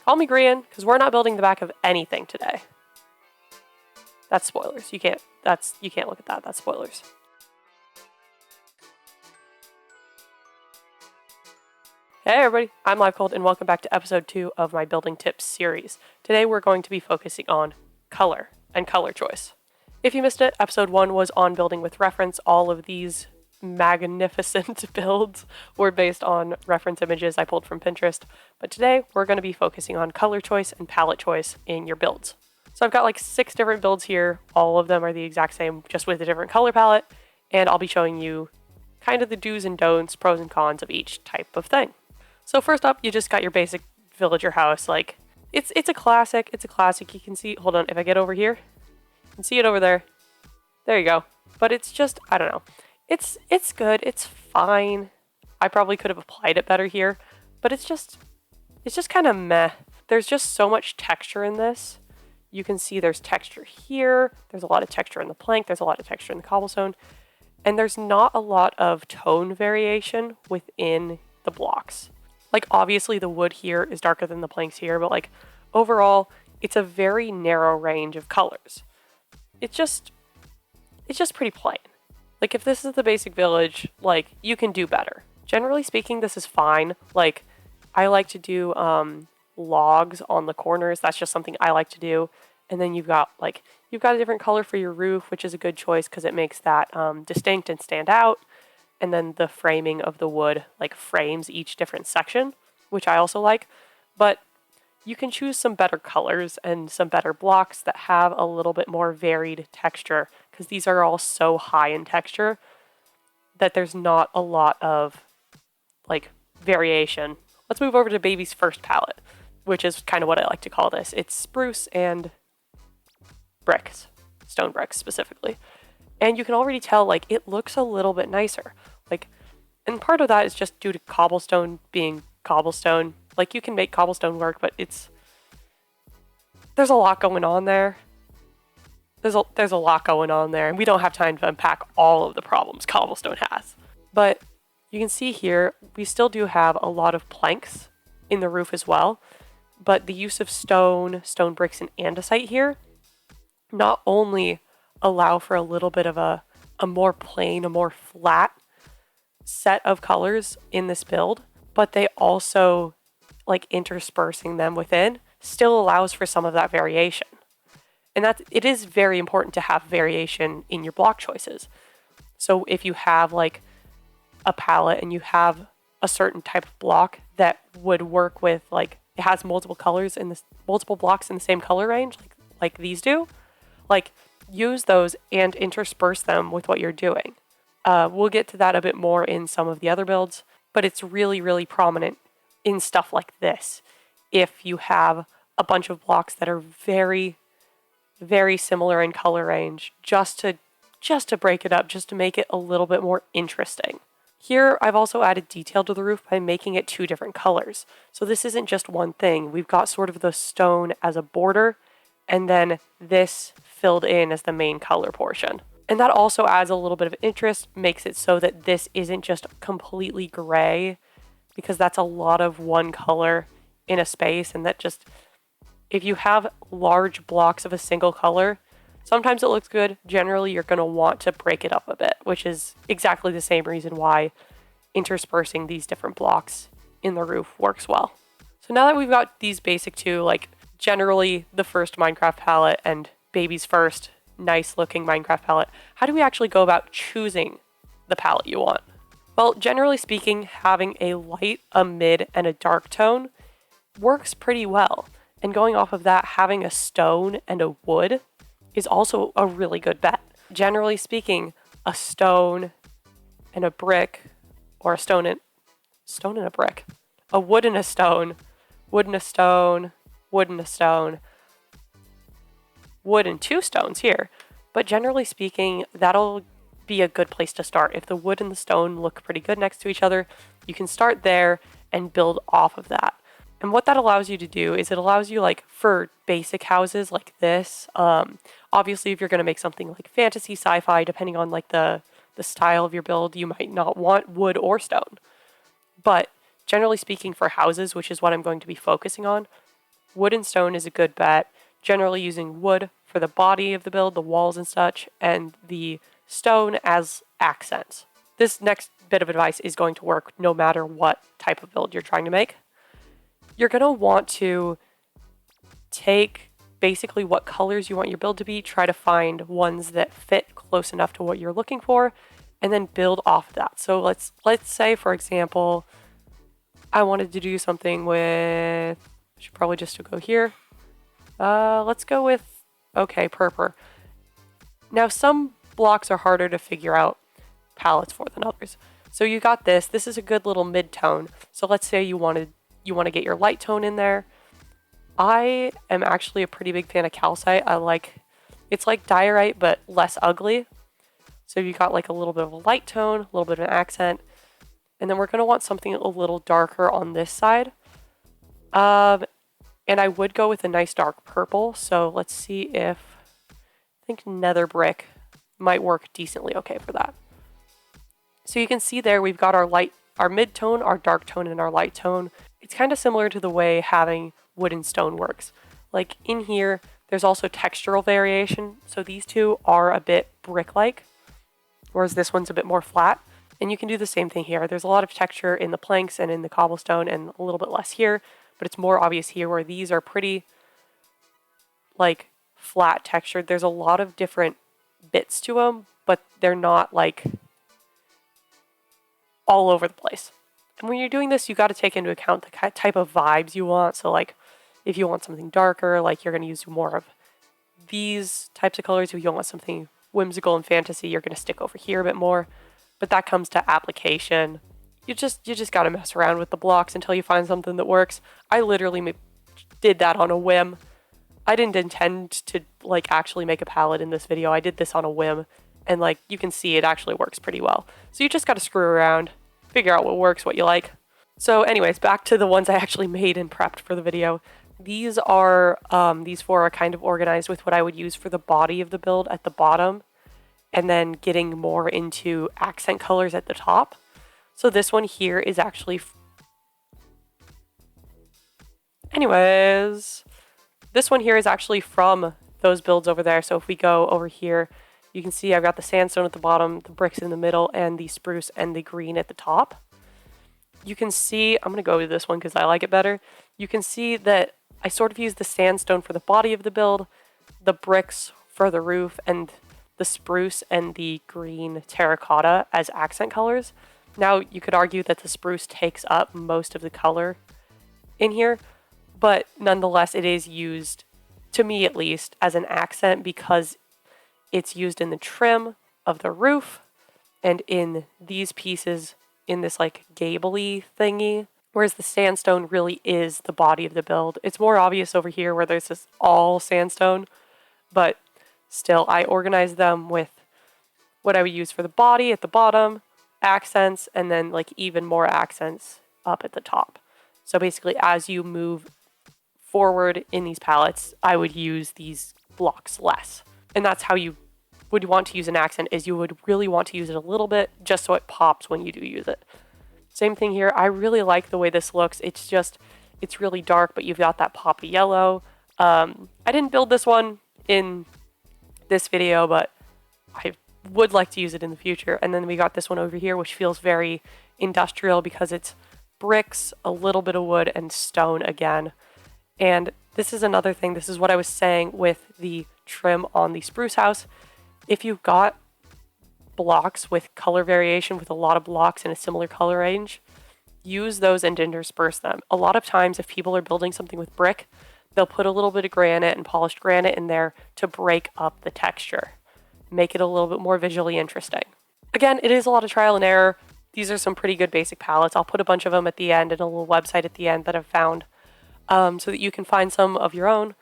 Call me Grian, because we're not building the back of anything today. That's spoilers. You can't look at that. That's spoilers. Hey everybody, I'm LiveCold and welcome back to episode 2 of my building tips series. Today we're going to be focusing on color and color choice. If you missed it, episode 1 was on building with reference. All of these magnificent builds were based on reference images I pulled from Pinterest. But today we're going to be focusing on color choice and palette choice in your builds. So I've got like 6 different builds here. All of them are the exact same, just with a different color palette. And I'll be showing you kind of the do's and don'ts, pros and cons of each type of thing. So first up, you just got your basic villager house. Like, it's a classic. It's a classic. You can see, hold on, if I get over here, you can see it over there. There you go. But it's just, I don't know. It's good. It's fine. I probably could have applied it better here, but it's just kind of meh. There's just so much texture in this. You can see there's texture here. There's a lot of texture in the plank. There's a lot of texture in the cobblestone. And there's not a lot of tone variation within the blocks. Like, obviously the wood here is darker than the planks here, but like overall, it's a very narrow range of colors. It's just pretty plain. Like, if this is the basic village, like, you can do better. Generally speaking, this is fine. Like, I like to do logs on the corners. That's just something I like to do. And then you've got a different color for your roof, which is a good choice because it makes that distinct and stand out. And then the framing of the wood like frames each different section, which I also like. But you can choose some better colors and some better blocks that have a little bit more varied texture, because these are all so high in texture that there's not a lot of like variation. Let's move over to Baby's first palette, which is kind of what I like to call this. It's spruce and bricks, stone bricks specifically. And you can already tell, like, it looks a little bit nicer. Like, and part of that is just due to cobblestone being cobblestone. Like, you can make cobblestone work, but there's a lot going on there. There's a lot going on there, and we don't have time to unpack all of the problems cobblestone has. But you can see here, we still do have a lot of planks in the roof as well. But the use of stone bricks, and andesite here not only allow for a little bit of a more plain, a more flat set of colors in this build, but they also, like, interspersing them within still allows for some of that variation. And it is very important to have variation in your block choices. So if you have like a palette and you have a certain type of block that would work with, like, it has multiple colors in this, multiple blocks in the same color range, like these do, like, use those and intersperse them with what you're doing. We'll get to that a bit more in some of the other builds, but it's really, really prominent in stuff like this. If you have a bunch of blocks that are very, very similar in color range, just to break it up, just to make it a little bit more interesting. Here, I've also added detail to the roof by making it 2 different colors. So this isn't just one thing. We've got sort of the stone as a border, and then this filled in as the main color portion. And that also adds a little bit of interest, makes it so that this isn't just completely gray, because that's a lot of one color in a space, and that just, if you have large blocks of a single color, sometimes it looks good. Generally, you're going to want to break it up a bit, which is exactly the same reason why interspersing these different blocks in the roof works well. So now that we've got these basic 2, like, generally the first Minecraft palette and Baby's first nice looking Minecraft palette, how do we actually go about choosing the palette you want? Well, generally speaking, having a light, a mid, and a dark tone works pretty well. And going off of that, having a stone and a wood is also a really good bet. Generally speaking, a stone and a brick, or a stone and a brick, a wood and a stone, wood and a stone, wood and a stone, wood and 2 stones here. But generally speaking, that'll be a good place to start. If the wood and the stone look pretty good next to each other, you can start there and build off of that. And what that allows you to do is it allows you, like, for basic houses like this, obviously if you're going to make something like fantasy, sci-fi, depending on like the style of your build, you might not want wood or stone. But generally speaking, for houses, which is what I'm going to be focusing on, wood and stone is a good bet, generally using wood for the body of the build, the walls and such, and the stone as accents. This next bit of advice is going to work no matter what type of build you're trying to make. You're going to want to take basically what colors you want your build to be, try to find ones that fit close enough to what you're looking for, and then build off of that. So let's say, for example, I wanted to do something with, I should probably just go here. Let's go with, okay, purple. Now some blocks are harder to figure out palettes for than others. So you got this. This is a good little mid-tone. So let's say you want to get your light tone in there. I am actually a pretty big fan of calcite. It's like diorite, but less ugly. So you got like a little bit of a light tone, a little bit of an accent, and then we're going to want something a little darker on this side. And I would go with a nice dark purple. So let's see if, I think nether brick might work decently okay for that. So you can see there we've got our mid-tone, our dark tone, and our light tone. It's kind of similar to the way having wood and stone works. Like in here, there's also textural variation. So these two are a bit brick-like, whereas this one's a bit more flat. And you can do the same thing here. There's a lot of texture in the planks and in the cobblestone and a little bit less here, but it's more obvious here where these are pretty like flat textured. There's a lot of different bits to them, but they're not like all over the place. And when you're doing this, you got to take into account the type of vibes you want. So like if you want something darker, like you're going to use more of these types of colors. If you want something whimsical and fantasy, you're going to stick over here a bit more. But that comes to application. You just got to mess around with the blocks until you find something that works. I literally did that on a whim. I didn't intend to like actually make a palette in this video. I did this on a whim, and like you can see it actually works pretty well. So you just got to screw around, figure out what works, what you like. So anyways, back to the ones I actually made and prepped for the video. These four are kind of organized with what I would use for the body of the build at the bottom, and then getting more into accent colors at the top. So this one here is actually, this one here is actually from those builds over there. So if we go over here, you can see I've got the sandstone at the bottom, the bricks in the middle, and the spruce and the green at the top. You can see, I'm going to go with this one because I like it better. You can see that I sort of used the sandstone for the body of the build, the bricks for the roof, and the spruce and the green terracotta as accent colors. Now, you could argue that the spruce takes up most of the color in here, but nonetheless, it is used, to me at least, as an accent because it's used in the trim of the roof and in these pieces in this like gable-y thingy, whereas the sandstone really is the body of the build. It's more obvious over here where there's this all sandstone, but still, I organized them with what I would use for the body at the bottom, accents, and then like even more accents up at the top. So basically, as you move forward in these palettes, I would use these blocks less. And that's how you would want to use an accent, is you would really want to use it a little bit just so it pops when you do use it. Same thing here. I really like the way this looks. It's really dark, but you've got that poppy yellow. I didn't build this one in this video, but I would like to use it in the future. And then we got this one over here, which feels very industrial because it's bricks, a little bit of wood, and stone again. And this is another thing. This is what I was saying with the trim on the spruce house. If you've got blocks with color variation, with a lot of blocks in a similar color range, use those and intersperse them. A lot of times, if people are building something with brick, they'll put a little bit of granite and polished granite in there to break up the texture, make it a little bit more visually interesting. Again, it is a lot of trial and error. These are some pretty good basic palettes. I'll put a bunch of them at the end and a little website at the end that I've found so that you can find some of your own.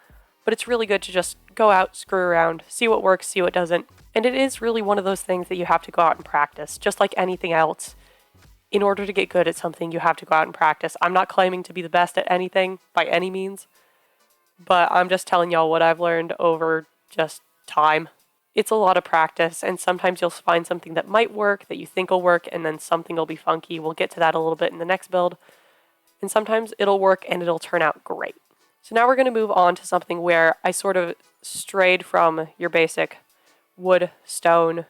But it's really good to just go out, screw around, see what works, see what doesn't. And it is really one of those things that you have to go out and practice, just like anything else. In order to get good at something, you have to go out and practice. I'm not claiming to be the best at anything by any means, but I'm just telling y'all what I've learned over just time. It's a lot of practice, and sometimes you'll find something that might work, that you think will work, and then something will be funky. We'll get to that a little bit in the next build. And sometimes it'll work and it'll turn out great. So now we're going to move on to something where I sort of strayed from your basic wood, stone,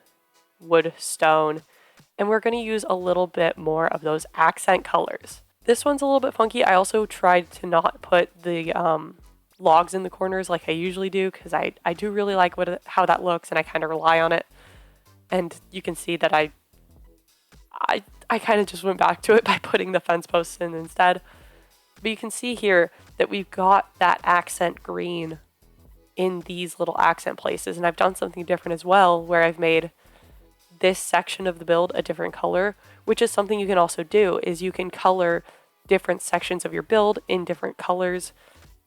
and we're going to use a little bit more of those accent colors. This one's a little bit funky. I also tried to not put the logs in the corners like I usually do, because I do really like how that looks, and I kind of rely on it. And you can see that I kind of just went back to it by putting the fence posts in instead. But you can see here that we've got that accent green in these little accent places. And I've done something different as well, where I've made this section of the build a different color, which is something you can also do, is you can color different sections of your build in different colors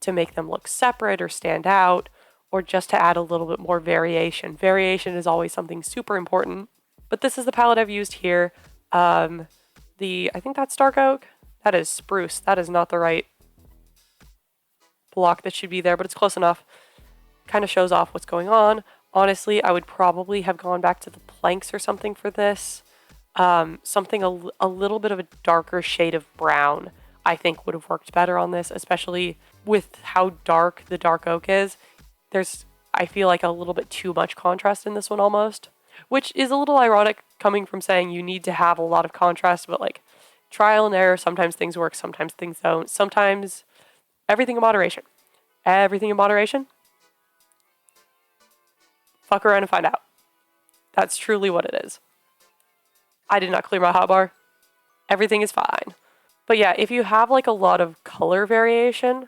to make them look separate or stand out, or just to add a little bit more variation. Variation is always something super important. But this is the palette I've used here. I think that's dark oak. That is spruce. That is not the right block that should be there, but it's close enough. Kind of shows off what's going on. Honestly, I would probably have gone back to the planks or something for this. Something a little bit of a darker shade of brown, I think, would have worked better on this, especially with how dark the dark oak is. There's, I feel like, a little bit too much contrast in this one almost, which is a little ironic coming from saying you need to have a lot of contrast, but like trial and error, sometimes things work, sometimes things don't. Sometimes everything in moderation. Everything in moderation. Fuck around and find out. That's truly what it is. I did not clear my hotbar. Everything is fine. But yeah, if you have like a lot of color variation,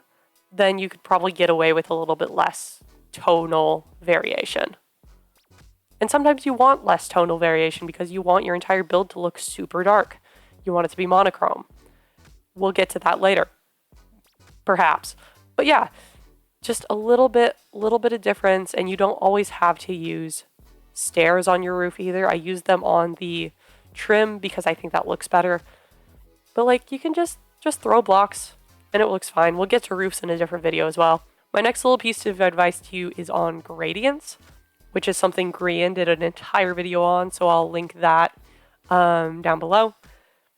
then you could probably get away with a little bit less tonal variation. And sometimes you want less tonal variation because you want your entire build to look super dark. You want it to be monochrome. We'll get to that later. Perhaps. But yeah, just a little bit of difference, and you don't always have to use stairs on your roof either. I use them on the trim because I think that looks better. But like, you can just throw blocks and it looks fine. We'll get to roofs in a different video as well. My next little piece of advice to you is on gradients, which is something Grian did an entire video on, so I'll link that down below.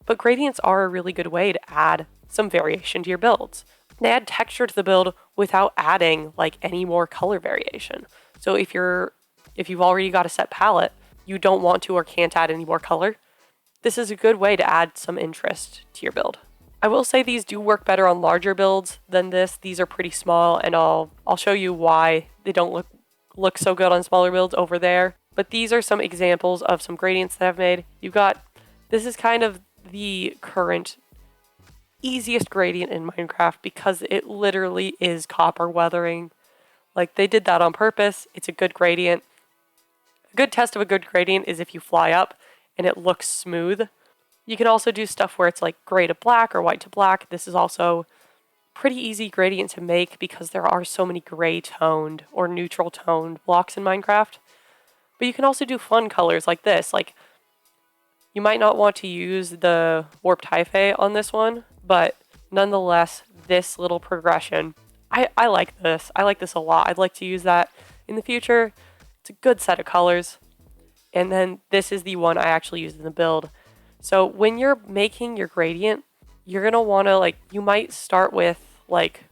But gradients are a really good way to add some variation to your builds. They add texture to the build without adding like any more color variation. So if you've already got a set palette, you don't want to or can't add any more color, this is a good way to add some interest to your build. I will say these do work better on larger builds than this. These are pretty small, and I'll show you why they don't look so good on smaller builds over there. But these are some examples of some gradients that I've made. This is kind of the current easiest gradient in Minecraft because it literally is copper weathering. Like, they did that on purpose. It's a good gradient. A good test of a good gradient is if you fly up and it looks smooth. You can also do stuff where it's like gray to black or white to black. This is also pretty easy gradient to make because there are so many gray toned or neutral toned blocks in Minecraft. But you can also do fun colors like this. Like, you might not want to use the warped hyphae on this one, but nonetheless, this little progression, I like this. I like this a lot. I'd like to use that in the future. It's a good set of colors. And then this is the one I actually used in the build. So when you're making your gradient, you're going to want to, like, you might start with like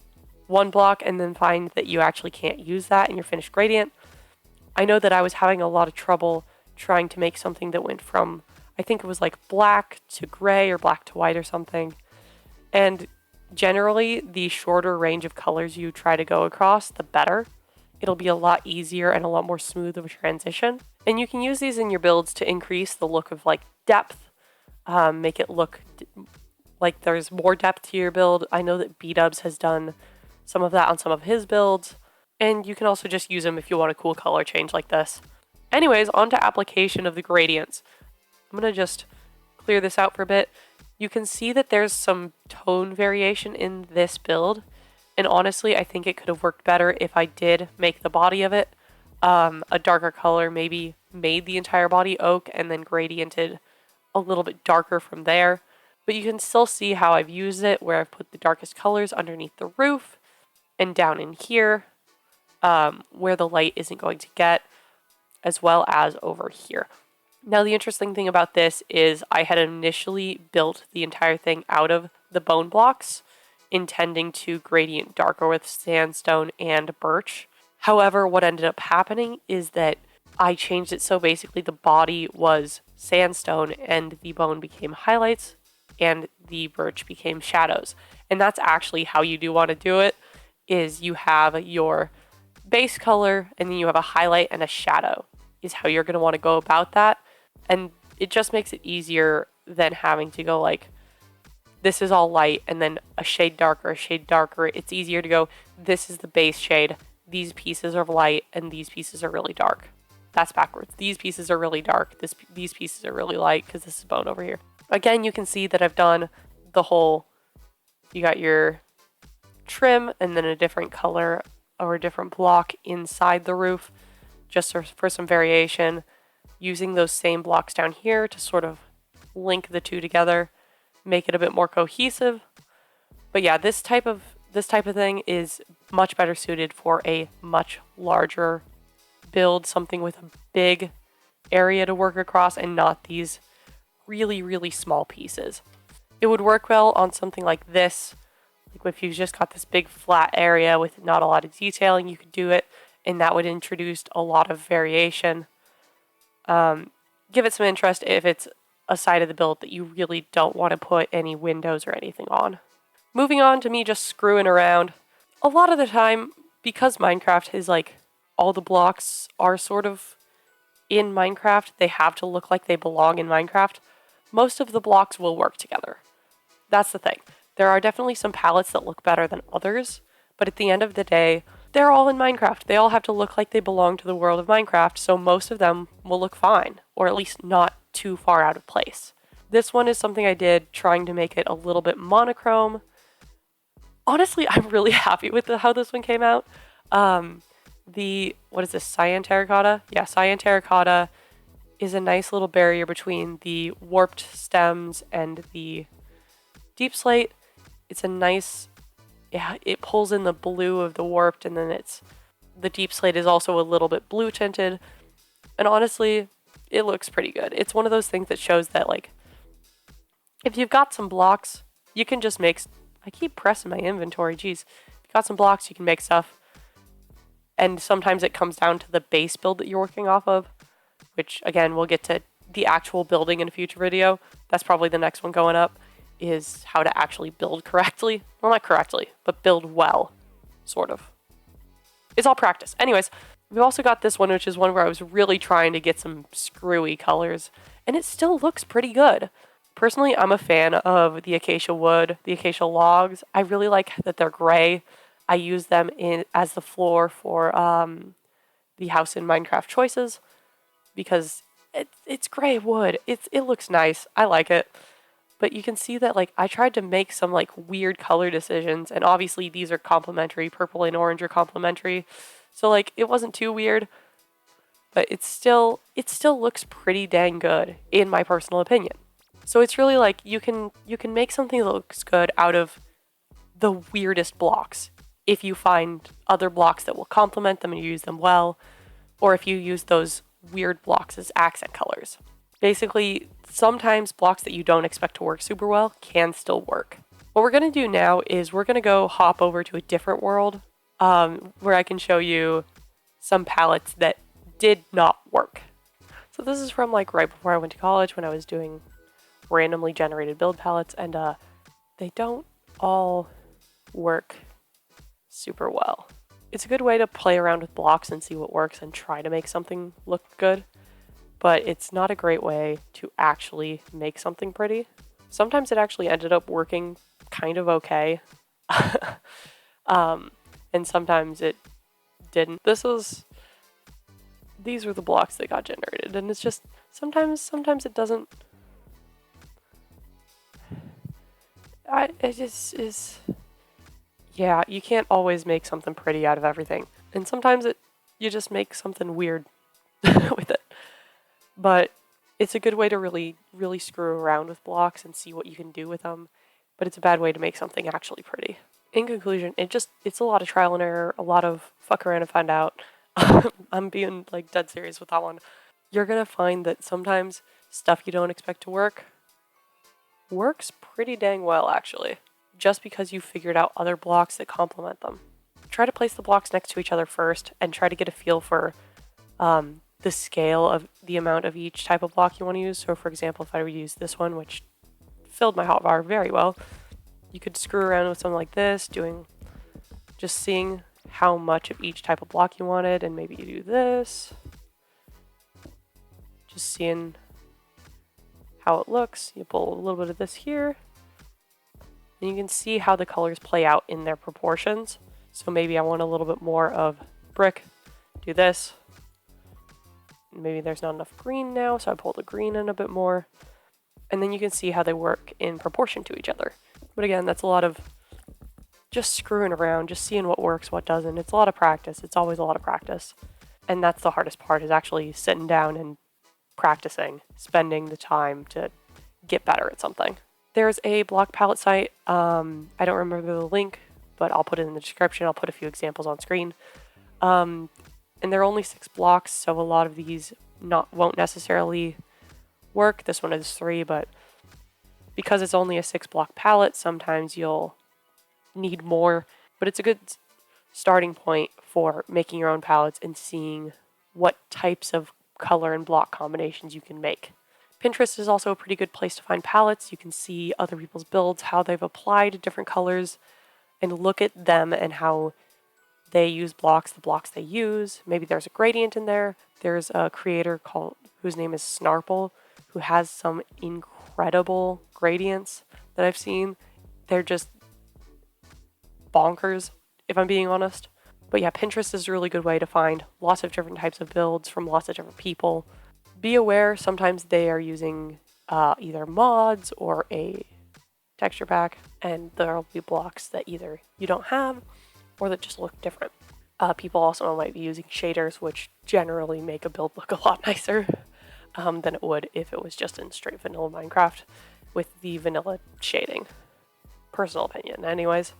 one block and then find that you actually can't use that in your finished gradient. I know that I was having a lot of trouble trying to make something that went from, I think it was like black to gray or black to white or something. And generally, the shorter range of colors you try to go across, the better. It'll be a lot easier and a lot more smooth of a transition. And you can use these in your builds to increase the look of like depth, make it look like there's more depth to your build. I know that B-Dubs has done some of that on some of his builds. And you can also just use them if you want a cool color change like this. Anyways, on to application of the gradients. I'm going to just clear this out for a bit. You can see that there's some tone variation in this build. And honestly, I think it could have worked better if I did make the body of it a darker color, maybe made the entire body oak and then gradiented a little bit darker from there. But you can still see how I've used it, where I've put the darkest colors underneath the roof and down in here, where the light isn't going to get, as well as over here. Now, the interesting thing about this is I had initially built the entire thing out of the bone blocks intending to gradient darker with sandstone and birch. However, what ended up happening is that I changed it so basically the body was sandstone and the bone became highlights and the birch became shadows. And that's actually how you do want to do it, is you have your base color and then you have a highlight and a shadow is how you're going to want to go about that. And it just makes it easier than having to go like, this is all light and then a shade darker. It's easier to go, this is the base shade. These pieces are light and these pieces are really dark. That's backwards. These pieces are really dark. These pieces are really light because this is bone over here. Again, you can see that I've done the whole, you got your trim and then a different color or a different block inside the roof just for some variation. Using those same blocks down here to sort of link the two together, make it a bit more cohesive. But yeah, this type of thing is much better suited for a much larger build, something with a big area to work across and not these really, really small pieces. It would work well on something like this. Like if you've just got this big flat area with not a lot of detailing, you could do it, and that would introduce a lot of variation. Give it some interest if it's a side of the build that you really don't want to put any windows or anything on. Moving on to me just screwing around. A lot of the time, because Minecraft is like, all the blocks are sort of in Minecraft, they have to look like they belong in Minecraft. Most of the blocks will work together. That's the thing. There are definitely some palettes that look better than others, but at the end of the day, they're all in Minecraft. They all have to look like they belong to the world of Minecraft, so most of them will look fine, or at least not too far out of place. This one is something I did trying to make it a little bit monochrome. Honestly, I'm really happy with how this one came out. What is this, cyan terracotta? Yeah, cyan terracotta is a nice little barrier between the warped stems and the deep slate. It's a nice, yeah, it pulls in the blue of the warped, and then the deep slate is also a little bit blue tinted. And honestly, it looks pretty good. It's one of those things that shows that, like, if you've got some blocks, you can just make, I keep pressing my inventory, geez. If you've got some blocks, you can make stuff. And sometimes it comes down to the base build that you're working off of, which, again, we'll get to the actual building in a future video. That's probably the next one going up, is how to actually build correctly. Well, not correctly, but build well, sort of. It's all practice. Anyways, we've also got this one, which is one where I was really trying to get some screwy colors, and it still looks pretty good. Personally, I'm a fan of the acacia wood, the acacia logs. I really like that they're gray. I use them as the floor for the house in Minecraft Choices because it's gray wood. It looks nice. I like it. But you can see that, like, I tried to make some, like, weird color decisions, and obviously these are complementary. Purple and orange are complementary. So, like, it wasn't too weird, but it still looks pretty dang good, in my personal opinion. So it's really like, you can make something that looks good out of the weirdest blocks, if you find other blocks that will complement them and you use them well, or if you use those weird blocks as accent colors. Basically, sometimes blocks that you don't expect to work super well can still work. What we're going to do now is we're going to go hop over to a different world where I can show you some palettes that did not work. So this is from like right before I went to college when I was doing randomly generated build palettes, and they don't all work super well. It's a good way to play around with blocks and see what works and try to make something look good, but it's not a great way to actually make something pretty. Sometimes it actually ended up working kind of okay, and sometimes it didn't. These were the blocks that got generated, and it's just, sometimes it doesn't. It just is. Yeah, you can't always make something pretty out of everything. And sometimes you just make something weird with it. But it's a good way to really, really screw around with blocks and see what you can do with them. But it's a bad way to make something actually pretty. In conclusion, it's a lot of trial and error, a lot of fuck around and find out. I'm being like dead serious with that one. You're gonna find that sometimes stuff you don't expect to work works pretty dang well, actually. just because you figured out other blocks that complement them. Try to place the blocks next to each other first and try to get a feel for the scale of the amount of each type of block you want to use. So for example, if I were to use this one, which filled my hotbar very well, you could screw around with something like this, just seeing how much of each type of block you wanted, and maybe you do this. Just seeing how it looks. You pull a little bit of this here, and you can see how the colors play out in their proportions. So maybe I want a little bit more of brick, do this. Maybe there's not enough green now, so I pull the green in a bit more. And then you can see how they work in proportion to each other. But again, that's a lot of just screwing around, just seeing what works, what doesn't. It's a lot of practice. It's always a lot of practice. And that's the hardest part, is actually sitting down and practicing, spending the time to get better at something. There's a block palette site. I don't remember the link, but I'll put it in the description. I'll put a few examples on screen. And there are only 6 blocks, so a lot of these won't necessarily work. This one is 3, but because it's only a 6-block palette, sometimes you'll need more. But it's a good starting point for making your own palettes and seeing what types of color and block combinations you can make. Pinterest is also a pretty good place to find palettes. You can see other people's builds, how they've applied different colors, and look at them and how they use blocks, the blocks they use. Maybe there's a gradient in there. There's a creator whose name is Snarple, who has some incredible gradients that I've seen. They're just bonkers, if I'm being honest. But yeah, Pinterest is a really good way to find lots of different types of builds from lots of different people. Be aware, sometimes they are using either mods or a texture pack, and there will be blocks that either you don't have or that just look different. People also might be using shaders, which generally make a build look a lot nicer than it would if it was just in straight vanilla Minecraft with the vanilla shading. Personal opinion, anyways.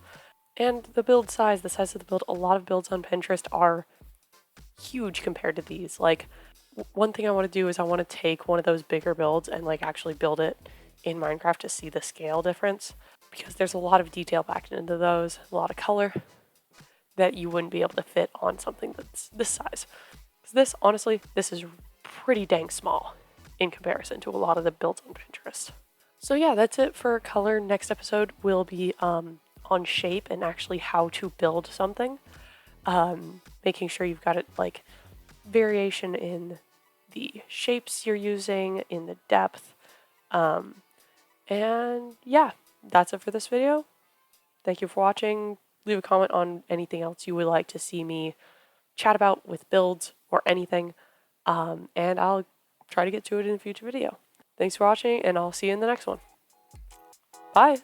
And the build size, the size of the build, a lot of builds on Pinterest are huge compared to these. Like, one thing I want to do is I want to take one of those bigger builds and like actually build it in Minecraft to see the scale difference, because there's a lot of detail packed into those, a lot of color that you wouldn't be able to fit on something that's this size. Because this, honestly, this is pretty dang small in comparison to a lot of the builds on Pinterest. So yeah, that's it for color. Next episode will be on shape and actually how to build something. Making sure you've got it like variation in the shapes you're using, in the depth. And yeah, that's it for this video. Thank you for watching. Leave a comment on anything else you would like to see me chat about with builds or anything. And I'll try to get to it in a future video. Thanks for watching, and I'll see you in the next one. Bye!